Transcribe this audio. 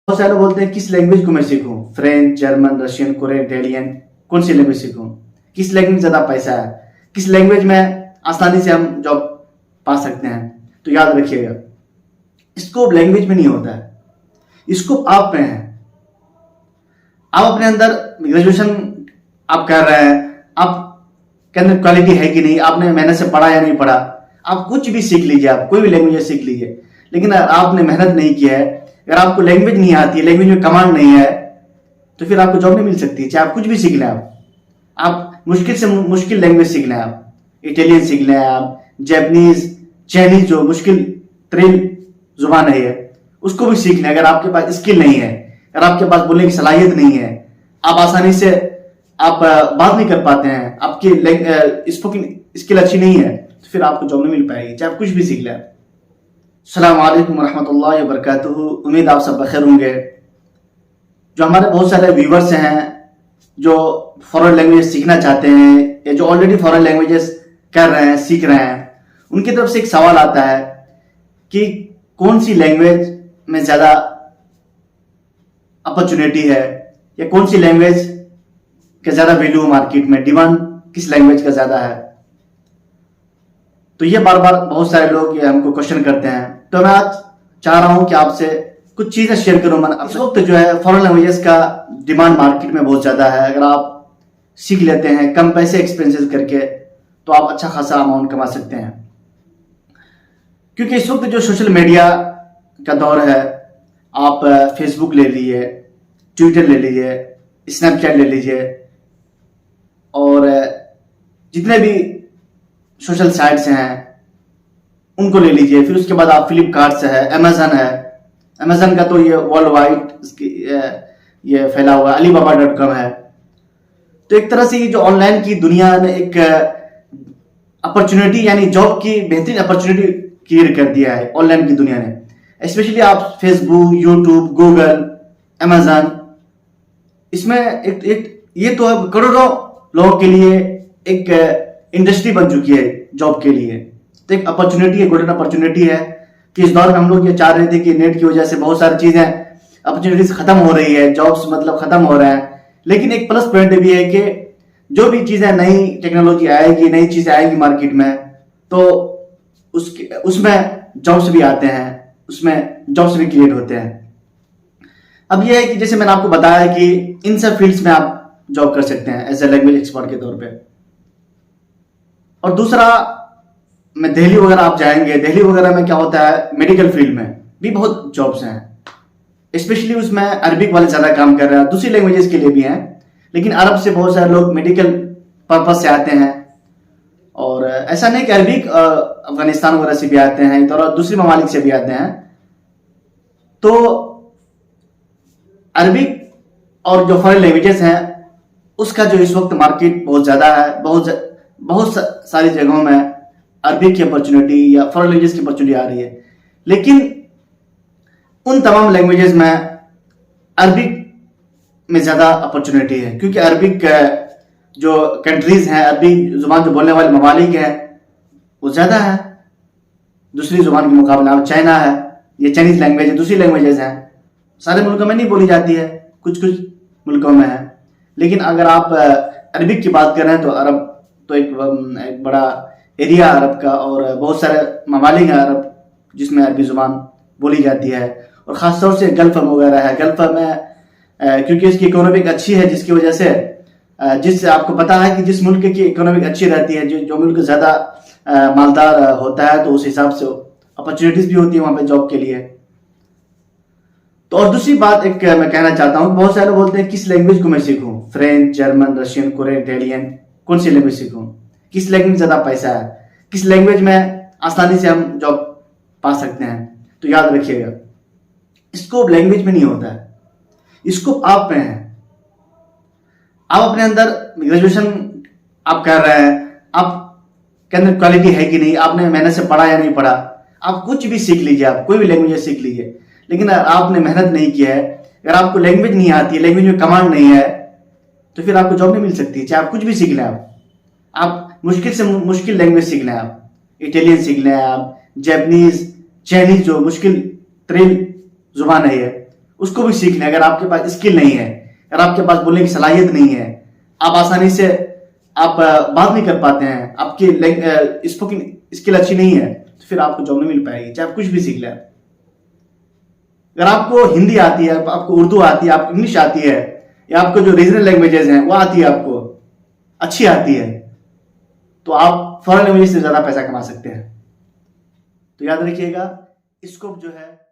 बहुत सारे लोग बोलते हैं किस लैंग्वेज को मैं सीखूं, French, German, Russian, Korean, Italian, कौन सी लैंग्वेज सीखूं, किस लैंग्वेज में ज्यादा पैसा है, किस लैंग्वेज में आसानी से हम जॉब पा सकते हैं। तो याद रखिएगा, स्कोप लैंग्वेज में नहीं होता है, स्कोप आप में है। आप अपने अंदर ग्रेजुएशन आप कर रहे हैं, आप के अंदर क्वालिटी है कि नहीं, आपने मेहनत से पढ़ा या नहीं पढ़ा, आप कुछ भी सीख लीजिए, आप कोई भी लैंग्वेज सीख लीजिए, लेकिन अगर आपने मेहनत नहीं किया है, अगर आपको लैंग्वेज नहीं आती है, लैंग्वेज में कमांड नहीं है, तो फिर आपको जॉब नहीं मिल सकती। चाहे आप कुछ भी सीख लें, आप मुश्किल से मुश्किल लैंग्वेज सीख लें, आप इटालियन सीख लें, आप जापानीज, चाइनीज, जो मुश्किल तरीन जुबान है उसको भी सीख लें। अगर आपके पास स्किल नहीं है, अगर आपके पास बोलने की सलाहियत नहीं है, आप आसानी से आप बात नहीं कर पाते हैं, आपकी स्पोकन स्किल अच्छी नहीं है, तो फिर आपको जॉब नहीं मिल पाएगी, चाहे आप कुछ भी सीख लें। अस्सलाम वालेकुम रहमतुल्लाहि व बरकातुहू। उम्मीद आप सब बखैर होंगे। जो हमारे बहुत सारे व्यूवर्स हैं जो फॉरेन लैंग्वेज सीखना चाहते हैं या जो ऑलरेडी फॉरेन लैंग्वेजेस कर रहे हैं, सीख रहे हैं, उनकी तरफ से एक सवाल आता है कि कौन सी लैंग्वेज में ज्यादा अपॉर्चुनिटी है या कौन सी लैंग्वेज का ज्यादा वैल्यू मार्केट में, डिमांड किस लैंग्वेज का ज्यादा है। तो ये बार बार बहुत सारे लोग ये हमको क्वेश्चन करते हैं। तो मैं आज चाह रहा हूं कि आपसे कुछ चीजें शेयर करूं। मैं इस वक्त जो है फॉरेन लैंग्वेजेस का डिमांड मार्केट में बहुत ज्यादा है। अगर आप सीख लेते हैं कम पैसे एक्सपेंसेस करके, तो आप अच्छा खासा अमाउंट कमा सकते हैं। क्योंकि इस वक्त जो सोशल मीडिया का दौर है, आप फेसबुक ले लीजिए, ट्विटर ले लीजिए, स्नैपचैट ले लीजिए, और जितने भी सोशल साइट्स हैं उनको ले लीजिए। फिर उसके बाद आप फ्लिपकार्ट से है, अमेजन है, अमेजन का तो ये वर्ल्ड वाइड ये फैला हुआ, alibaba.com है। तो एक तरह से ये जो ऑनलाइन की दुनिया ने एक अपॉर्चुनिटी यानी जॉब की बेहतरीन अपॉर्चुनिटी क्रिएट कर दिया है ऑनलाइन की दुनिया ने। स्पेशली आप फेसबुक, यूट्यूब, गूगल, अमेजन, इसमें एक ये तो अब करोड़ों लोगों के लिए एक इंडस्ट्री बन चुकी है जॉब के लिए। तो एक अपॉर्चुनिटी है, गोल्डन अपॉर्चुनिटी है कि इस दौर में हम लोग ये चाह रहे थे कि नेट की वजह से बहुत सारी चीजें, अपॉर्चुनिटीज खत्म हो रही है, जॉब्स मतलब खत्म हो रहे हैं। लेकिन एक प्लस पॉइंट भी है कि जो भी चीजें, नई टेक्नोलॉजी आएगी, नई चीजें आएगी मार्केट में, तो उसमें जॉब्स भी आते हैं, उसमें जॉब्स भी क्रिएट होते हैं। अब यह है कि जैसे मैंने आपको बताया कि इन सब फील्ड्स में आप जॉब कर सकते हैं एज ए लैंग्वेज एक्सपर्ट के तौर पे। और दूसरा, मैं दिल्ली वगैरह आप जाएंगे, दिल्ली वगैरह में क्या होता है, मेडिकल फील्ड में भी बहुत जॉब्स हैं। स्पेशली उसमें अरबिक वाले ज्यादा काम कर रहे हैं, दूसरी लैंग्वेजेस के लिए भी हैं, लेकिन अरब से बहुत सारे लोग मेडिकल पर्पज से आते हैं। और ऐसा नहीं कि अरबिक अफगानिस्तान वगैरह से भी आते हैं, और दूसरी ममालिक से भी आते हैं। तो अरबिक और जो फॉरेन लैंग्वेजेस हैं उसका जो इस वक्त मार्केट बहुत ज्यादा है, बहुत सारी जगहों में अरबिक की अपॉर्चुनिटी या फॉरेन लैंग्वेजेस की अपॉर्चुनिटी आ रही है। लेकिन उन तमाम लैंग्वेजेस में अरबिक में ज्यादा अपॉर्चुनिटी है, क्योंकि अरबिक जो कंट्रीज हैं, अरबिक जुबान जो बोलने वाले ममालिक हैं वो ज्यादा है दूसरी जुबान के मुकाबले। अब चाइना है, ये चाइनीज लैंग्वेज है, दूसरी लैंग्वेजेस हैं, सारे मुल्कों में नहीं बोली जाती है, कुछ कुछ मुल्कों में है। लेकिन अगर आप अरबिक की बात कर रहे हैं तो अरब तो एक बड़ा एरिया अरब का, और बहुत सारे ममालिक हैं अरब जिसमें अरबी जुबान बोली जाती है। और खासतौर से गल्फ वगैरह है, गल्फ में क्योंकि इसकी इकोनॉमिक अच्छी है, जिसकी वजह से जिससे आपको पता है कि जिस मुल्क की इकोनॉमिक अच्छी रहती है, जो मुल्क ज्यादा मालदार होता है, तो उस हिसाब से अपॉर्चुनिटीज भी होती है वहां पे जॉब के लिए। तो और दूसरी बात एक मैं कहना चाहता हूँ, बहुत सारे लोग बोलते हैं किस लैंग्वेज को मैं सीखूं, French, German, Russian, Korean, Italian, कौन सी लैंग्वेज सीखूं, किस लैंग्वेज में ज्यादा पैसा है, किस लैंग्वेज में आसानी से हम जॉब पा सकते हैं। तो याद रखिएगा, स्कोप लैंग्वेज में नहीं होता है, स्कोप आप में है। आप अपने अंदर ग्रेजुएशन आप कर रहे हैं, आप के अंदर क्वालिटी है कि नहीं, आपने मेहनत से पढ़ा या नहीं पढ़ा, आप कुछ भी सीख लीजिए, आप कोई भी लैंग्वेज सीख लीजिए, लेकिन अगर आपने मेहनत नहीं किया है, अगर आपको लैंग्वेज नहीं आती है, लैंग्वेज में कमांड नहीं है, तो फिर आपको जॉब नहीं मिल सकती। चाहे आप कुछ भी सीख लें, आप मुश्किल से मुश्किल लैंग्वेज सीख लें, आप इटालियन सीख लें, आप जापानीज, चाइनीज, जो मुश्किल तरीन जुबान है उसको भी सीख लें। अगर आपके पास स्किल नहीं है, अगर आपके पास बोलने की सलाहियत नहीं है, आप आसानी से आप बात नहीं कर पाते हैं, आपकी स्पोकन स्किल अच्छी नहीं है, तो फिर आपको जॉब नहीं मिल पाएगी, चाहे आप कुछ भी सीख लें। अगर आपको हिंदी आती है, आपको उर्दू आती है, आपको इंग्लिश आती है, या आपको जो रीजनल लैंग्वेजेस हैं वो आती है, आपको अच्छी आती है, तो आप फॉरेन लैंग्वेज से ज्यादा पैसा कमा सकते हैं। तो याद रखिएगा, स्कोप जो है